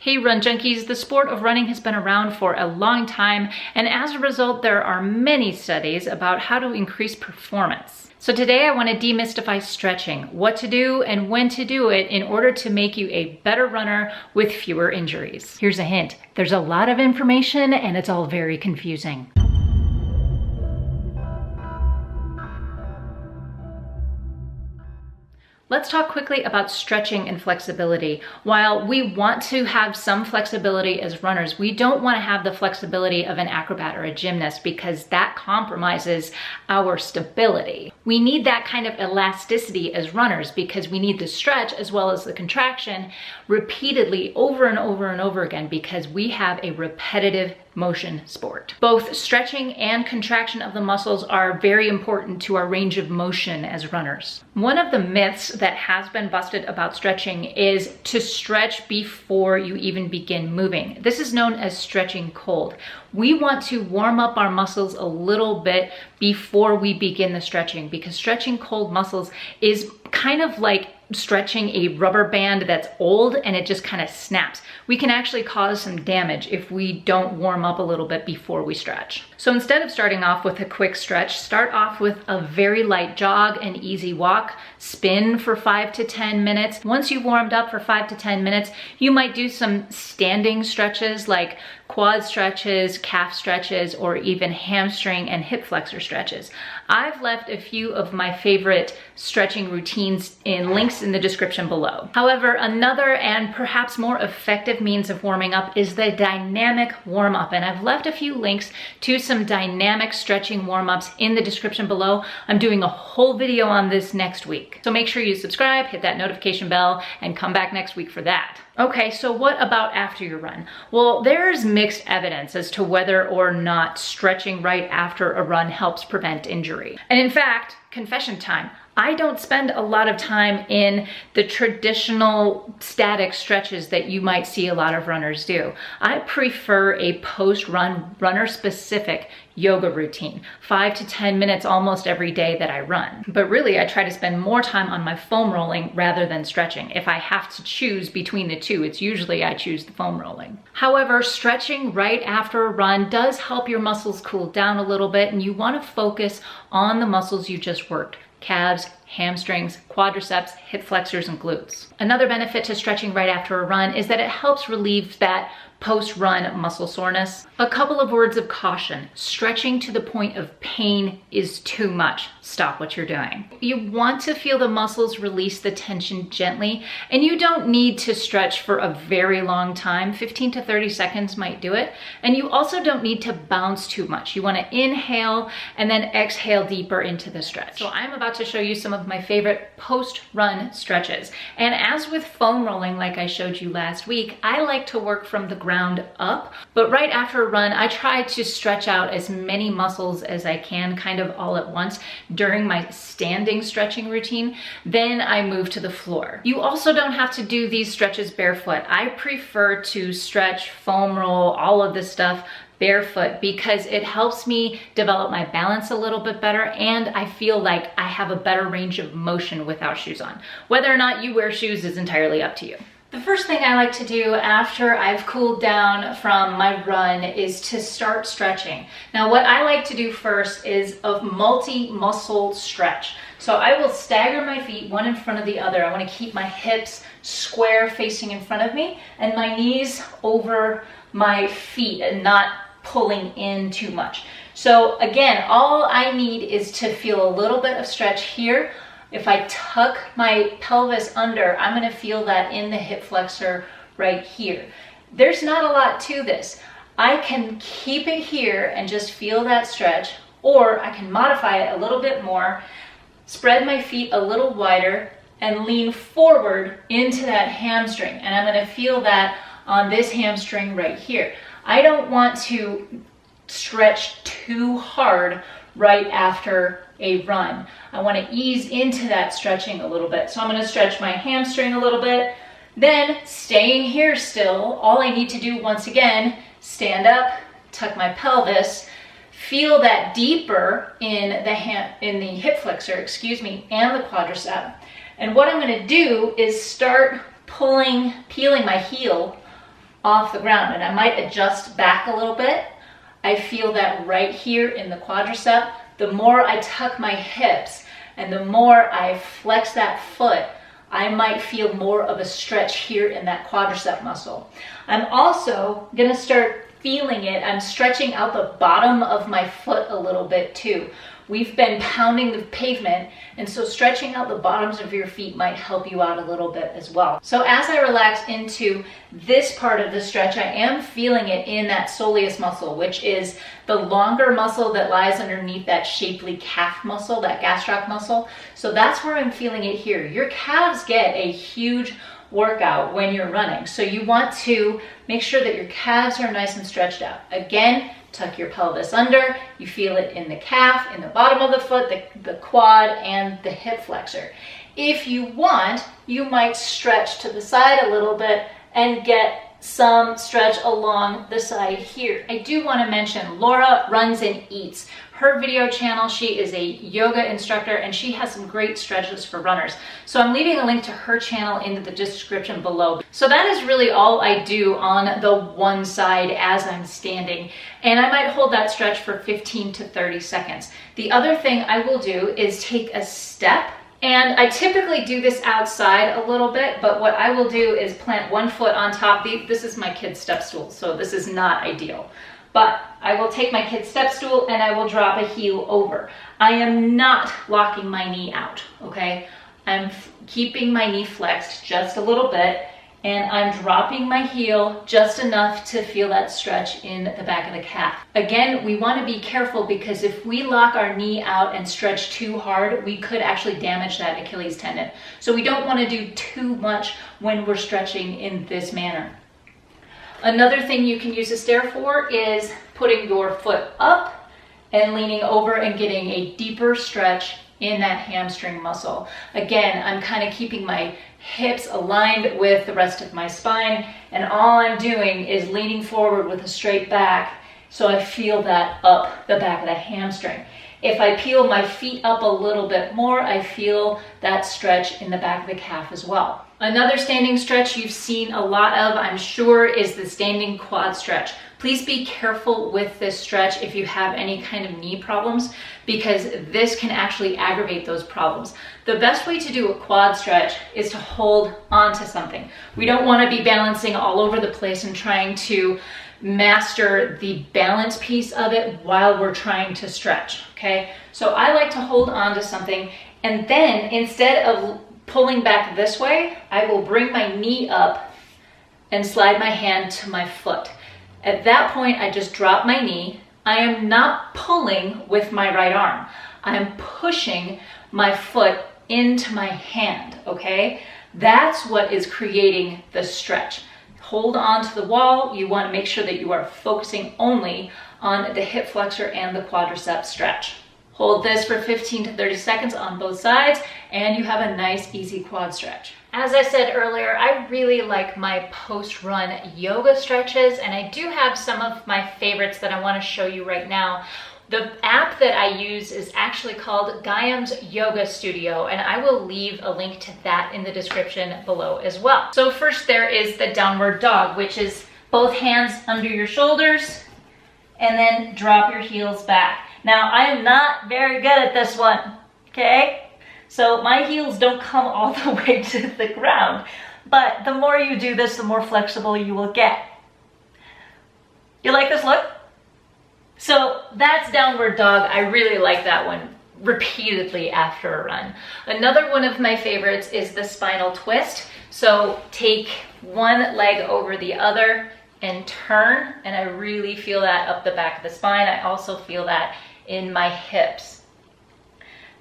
Hey Run Junkies, the sport of running has been around for a long time, and as a result there are many studies about how to increase performance. So today I want to demystify stretching, what to do and when to do it in order to make you a better runner with fewer injuries. Here's a hint, there's a lot of information and it's all very confusing. Let's talk quickly about stretching and flexibility. While we want to have some flexibility as runners, we don't want to have the flexibility of an acrobat or a gymnast because that compromises our stability. We need that kind of elasticity as runners because we need the stretch as well as the contraction repeatedly over and over and over again because we have a repetitive motion sport. Both stretching and contraction of the muscles are very important to our range of motion as runners. One of the myths that has been busted about stretching is to stretch before you even begin moving. This is known as stretching cold. We want to warm up our muscles a little bit before we begin the stretching because stretching cold muscles is kind of like stretching a rubber band that's old and it just kind of snaps. We can actually cause some damage if we don't warm up a little bit before we stretch. So instead of starting off with a quick stretch, start off with a very light jog, an easy walk, spin for 5 to 10 minutes. Once you've warmed up for 5 to 10 minutes, you might do some standing stretches like quad stretches, calf stretches, or even hamstring and hip flexor stretches. I've left a few of my favorite stretching routines in links in the description below. However, another and perhaps more effective means of warming up is the dynamic warm-up, and I've left a few links to some dynamic stretching warm-ups in the description below. I'm doing a whole video on this next week. So make sure you subscribe, hit that notification bell, and come back next week for that. Okay, so what about after your run? Well, there's mixed evidence as to whether or not stretching right after a run helps prevent injury. And in fact, confession time, I don't spend a lot of time in the traditional static stretches that you might see a lot of runners do. I prefer a post-run, runner-specific yoga routine, 5 to 10 minutes almost every day that I run. But really, I try to spend more time on my foam rolling rather than stretching. If I have to choose between the two, it's usually I choose the foam rolling. However, stretching right after a run does help your muscles cool down a little bit, and you want to focus on the muscles you just worked. Calves, hamstrings, quadriceps, hip flexors, and glutes. Another benefit to stretching right after a run is that it helps relieve that post-run muscle soreness. A couple of words of caution. Stretching to the point of pain is too much. Stop what you're doing. You want to feel the muscles release the tension gently, and you don't need to stretch for a very long time. 15 to 30 seconds might do it. And you also don't need to bounce too much. You want to inhale and then exhale deeper into the stretch. So I'm about to show you some of my favorite post-run stretches. And as with foam rolling, like I showed you last week, I like to work from the ground up, but right after a run, I try to stretch out as many muscles as I can kind of all at once during my standing stretching routine. Then I move to the floor. You also don't have to do these stretches barefoot. I prefer to stretch, foam roll, all of this stuff barefoot because it helps me develop my balance a little bit better, and I feel like I have a better range of motion without shoes on. Whether or not you wear shoes is entirely up to you. The first thing I like to do after I've cooled down from my run is to start stretching. Now, what I like to do first is a multi-muscle stretch. So I will stagger my feet one in front of the other. I want to keep my hips square facing in front of me and my knees over my feet and not pulling in too much. So again, all I need is to feel a little bit of stretch here. If I tuck my pelvis under, I'm going to feel that in the hip flexor right here. There's not a lot to this. I can keep it here and just feel that stretch, or I can modify it a little bit more, spread my feet a little wider, and lean forward into that hamstring. And I'm going to feel that on this hamstring right here. I don't want to stretch too hard right after a run. I want to ease into that stretching a little bit. So I'm going to stretch my hamstring a little bit. Then staying here still, all I need to do once again, stand up, tuck my pelvis, feel that deeper in the hip flexor, and the quadricep. And what I'm going to do is start peeling my heel off the ground, and I might adjust back a little bit. I feel that right here in the quadricep. The more I tuck my hips and the more I flex that foot, I might feel more of a stretch here in that quadricep muscle. I'm also gonna start feeling it. I'm stretching out the bottom of my foot a little bit too. We've been pounding the pavement, and so stretching out the bottoms of your feet might help you out a little bit as well. So as I relax into this part of the stretch, I am feeling it in that soleus muscle, which is the longer muscle that lies underneath that shapely calf muscle, that gastroc muscle. So that's where I'm feeling it here. Your calves get a huge workout when you're running. So you want to make sure that your calves are nice and stretched out. Again, tuck your pelvis under. You feel it in the calf, in the bottom of the foot, the quad, and the hip flexor. If you want, you might stretch to the side a little bit and get some stretch along the side here. I do want to mention Laura runs and eats. Her video channel, she is a yoga instructor and she has some great stretches for runners. So I'm leaving a link to her channel in the description below. So that is really all I do on the one side as I'm standing. And I might hold that stretch for 15 to 30 seconds. The other thing I will do is take a step. And I typically do this outside a little bit, but what I will do is plant one foot on top. This is my kid's step stool, so this is not ideal. But I will take my kid's step stool and I will drop a heel over. I am not locking my knee out, okay? I'm keeping my knee flexed just a little bit, and I'm dropping my heel just enough to feel that stretch in the back of the calf. Again, we want to be careful because if we lock our knee out and stretch too hard, we could actually damage that Achilles tendon. So we don't want to do too much when we're stretching in this manner. Another thing you can use a stair for is putting your foot up and leaning over and getting a deeper stretch in that hamstring muscle. Again, I'm kind of keeping my hips aligned with the rest of my spine, and all I'm doing is leaning forward with a straight back so I feel that up the back of the hamstring. If I peel my feet up a little bit more, I feel that stretch in the back of the calf as well. Another standing stretch you've seen a lot of, I'm sure, is the standing quad stretch. Please be careful with this stretch if you have any kind of knee problems, because this can actually aggravate those problems. The best way to do a quad stretch is to hold onto something. We don't want to be balancing all over the place and trying to master the balance piece of it while we're trying to stretch, okay? So I like to hold on to something, and then instead of pulling back this way, I will bring my knee up and slide my hand to my foot. At that point, I just drop my knee. I am not pulling with my right arm. I am pushing my foot into my hand, okay? That's what is creating the stretch. Hold on to the wall. You want to make sure that you are focusing only on the hip flexor and the quadricep stretch. Hold this for 15 to 30 seconds on both sides, and you have a nice, easy quad stretch. As I said earlier, I really like my post-run yoga stretches, and I do have some of my favorites that I want to show you right now. The app that I use is actually called Gaiam's Yoga Studio, and I will leave a link to that in the description below as well. So first there is the downward dog, which is both hands under your shoulders and then drop your heels back. Now, I am not very good at this one, okay? So my heels don't come all the way to the ground, but the more you do this, the more flexible you will get. You like this look? So that's downward dog. I really like that one repeatedly after a run. Another one of my favorites is the spinal twist. So take one leg over the other and turn, and I really feel that up the back of the spine. I also feel that in my hips.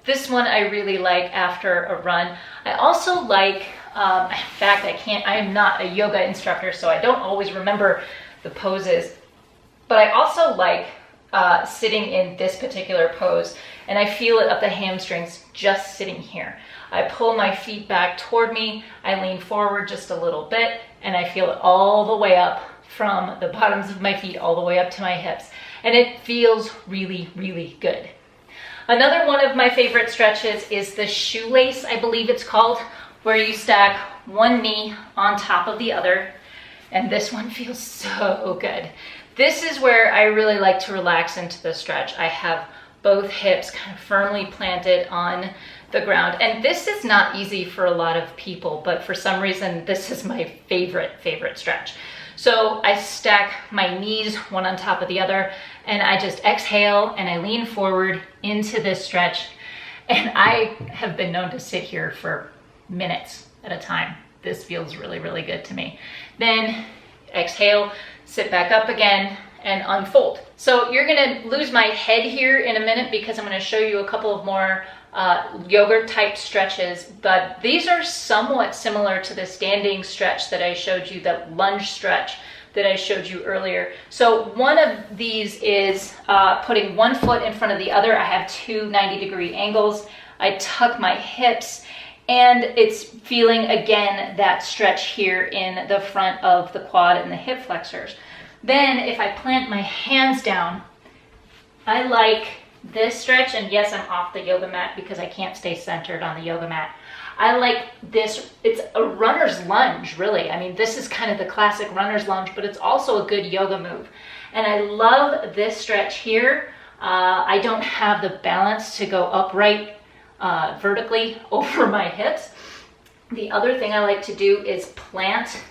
This one I really like after a run. I also like, in fact, I am not a yoga instructor, so I don't always remember the poses, but I also like sitting in this particular pose, and I feel it up the hamstrings just sitting here. I pull my feet back toward me, I lean forward just a little bit, and I feel it all the way up from the bottoms of my feet all the way up to my hips. And it feels really, really good. Another one of my favorite stretches is the shoelace, I believe it's called, where you stack one knee on top of the other. And this one feels so good. This is where I really like to relax into the stretch. I have both hips kind of firmly planted on the ground. And this is not easy for a lot of people, but for some reason, this is my favorite stretch. So I stack my knees one on top of the other, and I just exhale and I lean forward into this stretch. And I have been known to sit here for minutes at a time. This feels really, really good to me. Then exhale, sit back up again, and unfold. So you're gonna lose my head here in a minute because I'm gonna show you a couple of more yoga type stretches, but these are somewhat similar to the standing stretch that I showed you, that lunge stretch that I showed you earlier. So one of these is putting one foot in front of the other. I have two 90-degree angles. I tuck my hips, and it's feeling again that stretch here in the front of the quad and the hip flexors. Then if I plant my hands down, I like this stretch, and yes, I'm off the yoga mat because I can't stay centered on the yoga mat. I like this, it's a runner's lunge, really. I mean, this is kind of the classic runner's lunge, but it's also a good yoga move. And I love this stretch here. I don't have the balance to go upright vertically over my hips. The other thing I like to do is plant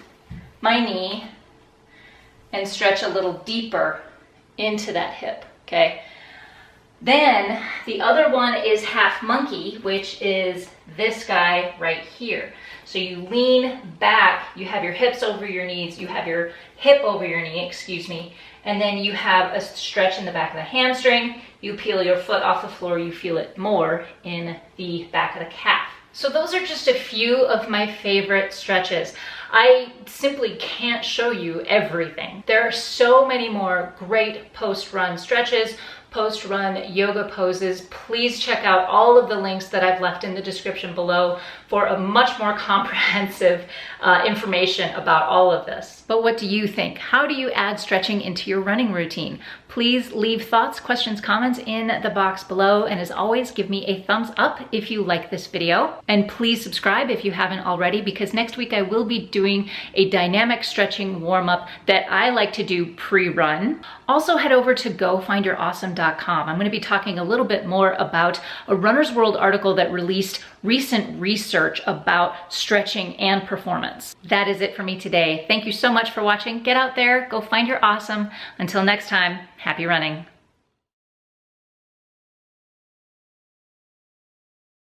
my knee and stretch a little deeper into that hip, okay? Then the other one is half monkey, which is this guy right here. So you lean back, you have your hips over your knees, you have your hip over your knee, excuse me, and then you have a stretch in the back of the hamstring. You peel your foot off the floor, you feel it more in the back of the calf. So those are just a few of my favorite stretches. I simply can't show you everything. There are so many more great post-run stretches, post-run yoga poses. Please check out all of the links that I've left in the description below for a much more comprehensive information about all of this. But what do you think? How do you add stretching into your running routine? Please leave thoughts, questions, comments in the box below. And as always, give me a thumbs up if you like this video. And please subscribe if you haven't already, because next week I will be doing a dynamic stretching warm-up that I like to do pre-run. Also head over to gofindyourawesome.com. I'm going to be talking a little bit more about a Runner's World article that released recent research about stretching and performance. That is it for me today. Thank you so much for watching. Get out there, go find your awesome. Until next time, happy running.